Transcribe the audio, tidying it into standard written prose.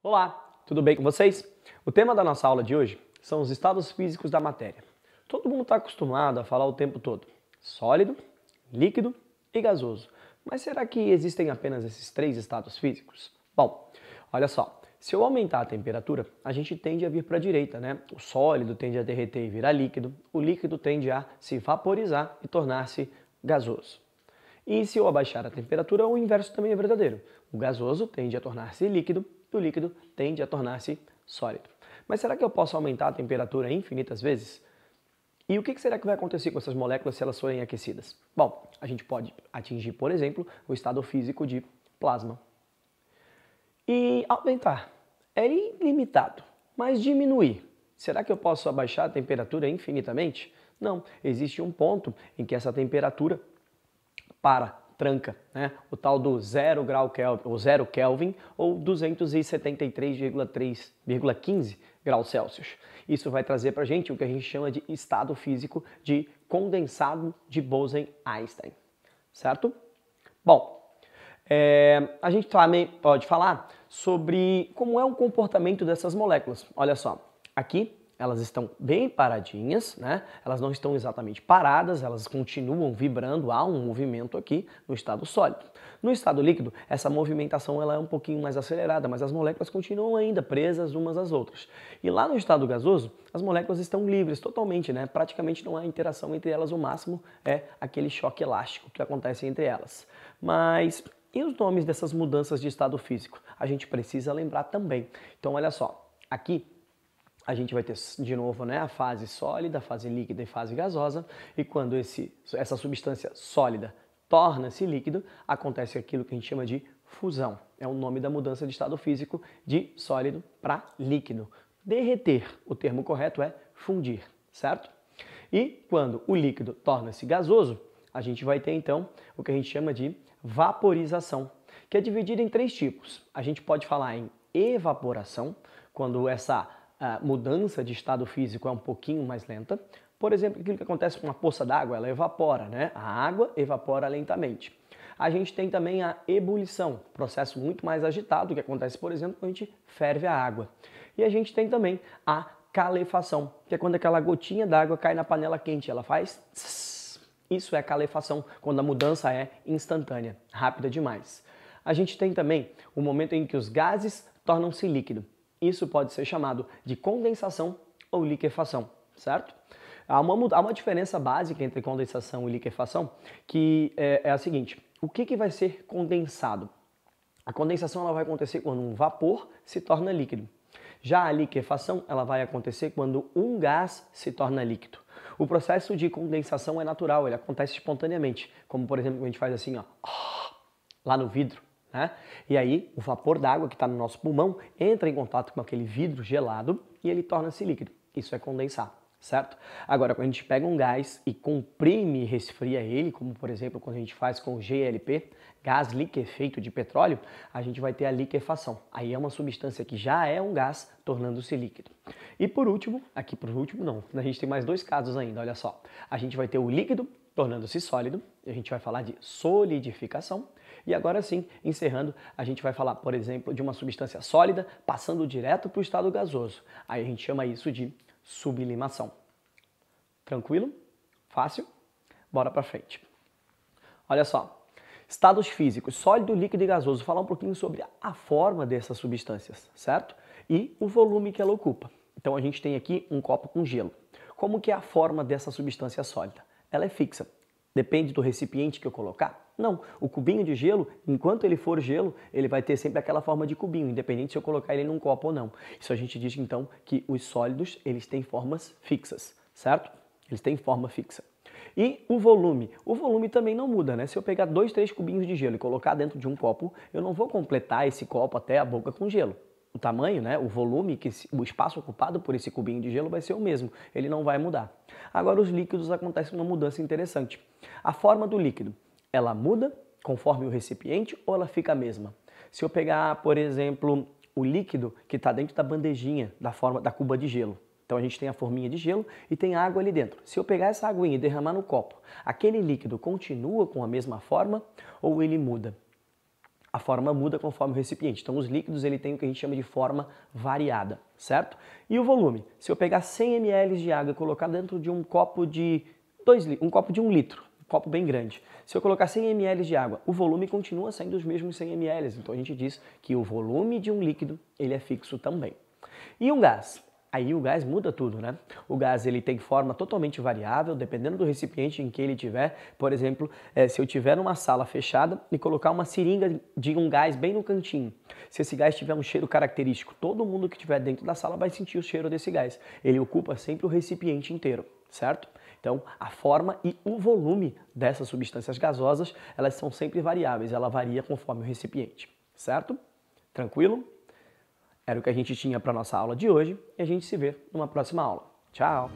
Olá, tudo bem com vocês? O tema da nossa aula de hoje são os estados físicos da matéria. Todo mundo está acostumado a falar o tempo todo sólido, líquido e gasoso. Mas será que existem apenas esses três estados físicos? Bom, olha só, se eu aumentar a temperatura, a gente tende a vir para a direita, né? O sólido tende a derreter e virar líquido, o líquido tende a se vaporizar e tornar-se gasoso. E se eu abaixar a temperatura, o inverso também é verdadeiro. O gasoso tende a tornar-se líquido e o líquido tende a tornar-se sólido. Mas será que eu posso aumentar a temperatura infinitas vezes? E o que será que vai acontecer com essas moléculas se elas forem aquecidas? Bom, a gente pode atingir, por exemplo, o estado físico de plasma. E aumentar é ilimitado, mas diminuir. Será que eu posso abaixar a temperatura infinitamente? Não, existe um ponto em que essa temperatura tranca, né? O tal do 0 grau Kelvin, ou 0 Kelvin, ou 273,15 graus Celsius. Isso vai trazer para a gente o que a gente chama de estado físico de condensado de Bose-Einstein, certo? Bom, a gente também pode falar sobre como é o comportamento dessas moléculas. Olha só, aqui elas estão bem paradinhas, né? Elas não estão exatamente paradas, elas continuam vibrando, há um movimento aqui no estado sólido. No estado líquido, essa movimentação ela é um pouquinho mais acelerada, mas as moléculas continuam ainda presas umas às outras. E lá no estado gasoso, as moléculas estão livres totalmente, né? Praticamente não há interação entre elas, o máximo é aquele choque elástico que acontece entre elas. Mas e os nomes dessas mudanças de estado físico? A gente precisa lembrar também. Então olha só, aqui a gente vai ter de novo, né, a fase sólida, a fase líquida e fase gasosa, e quando essa substância sólida torna-se líquido, acontece aquilo que a gente chama de fusão. É o nome da mudança de estado físico de sólido para líquido. Derreter, o termo correto é fundir, certo? E quando o líquido torna-se gasoso, a gente vai ter então o que a gente chama de vaporização, que é dividido em três tipos. A gente pode falar em evaporação, quando essa a mudança de estado físico é um pouquinho mais lenta. Por exemplo, aquilo que acontece com uma poça d'água, ela evapora, né? A água evapora lentamente. A gente tem também a ebulição, processo muito mais agitado, que acontece, por exemplo, quando a gente ferve a água. E a gente tem também a calefação, que é quando aquela gotinha d'água cai na panela quente, ela faz tss. Isso é calefação, quando a mudança é instantânea, rápida demais. A gente tem também o momento em que os gases tornam-se líquido. Isso pode ser chamado de condensação ou liquefação, certo? Há uma diferença básica entre condensação e liquefação, que é a seguinte: o que vai ser condensado? A condensação ela vai acontecer quando um vapor se torna líquido. Já a liquefação ela vai acontecer quando um gás se torna líquido. O processo de condensação é natural, ele acontece espontaneamente, como por exemplo a gente faz assim, ó, lá no vidro. Né? E aí o vapor d'água que está no nosso pulmão entra em contato com aquele vidro gelado e ele torna-se líquido. Isso é condensar, certo? Agora, quando a gente pega um gás e comprime e resfria ele, como por exemplo quando a gente faz com o GLP, gás liquefeito de petróleo, a gente vai ter a liquefação. Aí é uma substância que já é um gás tornando-se líquido. E por último, aqui por último não, a gente tem mais dois casos ainda, olha só. A gente vai ter o líquido tornando-se sólido, e a gente vai falar de solidificação. E agora sim, encerrando, a gente vai falar, por exemplo, de uma substância sólida passando direto para o estado gasoso. Aí a gente chama isso de sublimação. Tranquilo? Fácil? Bora para frente. Olha só, estados físicos, sólido, líquido e gasoso. Falar um pouquinho sobre a forma dessas substâncias, certo? E o volume que ela ocupa. Então a gente tem aqui um copo com gelo. Como que é a forma dessa substância sólida? Ela é fixa. Depende do recipiente que eu colocar? Não, o cubinho de gelo, enquanto ele for gelo, ele vai ter sempre aquela forma de cubinho, independente se eu colocar ele num copo ou não. Isso a gente diz então que os sólidos, eles têm formas fixas, certo? Eles têm forma fixa. E o volume também não muda, né? Se eu pegar 2, 3 cubinhos de gelo e colocar dentro de um copo, eu não vou completar esse copo até a boca com gelo. O tamanho, né, o volume, o espaço ocupado por esse cubinho de gelo vai ser o mesmo, ele não vai mudar. Agora os líquidos acontece uma mudança interessante. A forma do líquido, ela muda conforme o recipiente ou ela fica a mesma? Se eu pegar, por exemplo, o líquido que está dentro da bandejinha, da cuba de gelo, então a gente tem a forminha de gelo e tem água ali dentro. Se eu pegar essa aguinha e derramar no copo, aquele líquido continua com a mesma forma ou ele muda? a forma muda conforme o recipiente. Então os líquidos ele tem o que a gente chama de forma variada, certo? E o volume? Se eu pegar 100 ml de água e colocar dentro de um copo de 1 litro, um copo bem grande. Se eu colocar 100 ml de água, o volume continua sendo os mesmos 100 ml. Então a gente diz que o volume de um líquido ele é fixo também. E um gás? Aí o gás muda tudo, né? O gás ele tem forma totalmente variável, dependendo do recipiente em que ele tiver. Por exemplo, se eu tiver numa sala fechada e colocar uma seringa de um gás bem no cantinho, se esse gás tiver um cheiro característico, todo mundo que estiver dentro da sala vai sentir o cheiro desse gás. Ele ocupa sempre o recipiente inteiro, certo? Então, a forma e o volume dessas substâncias gasosas, elas são sempre variáveis, ela varia conforme o recipiente, certo? Tranquilo? Era o que a gente tinha para a nossa aula de hoje e a gente se vê numa próxima aula. Tchau!